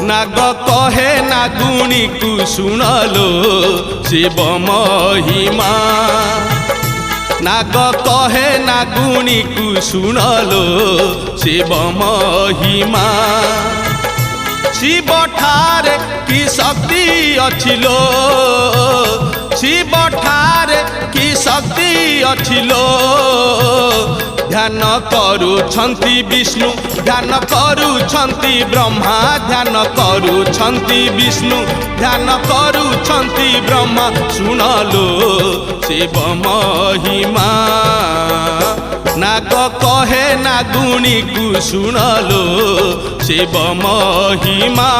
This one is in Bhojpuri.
नाग कहे नागुणी को सुनलो शिव महिमा नाग कहे नागुणी को सुनलो शिव महिमा शिव ठारे की शक्ति अछिलो शिव ठारे की शक्ति अछिलो ध्यान करुछंती विष्णु ध्यान करुछंती ब्रह्मा ध्यान करुछंती विष्णु ध्यान करुछंती ब्रह्मा सुनलो शिव महिमा नाग कहे नागुणी को सुनलो शिव महिमा।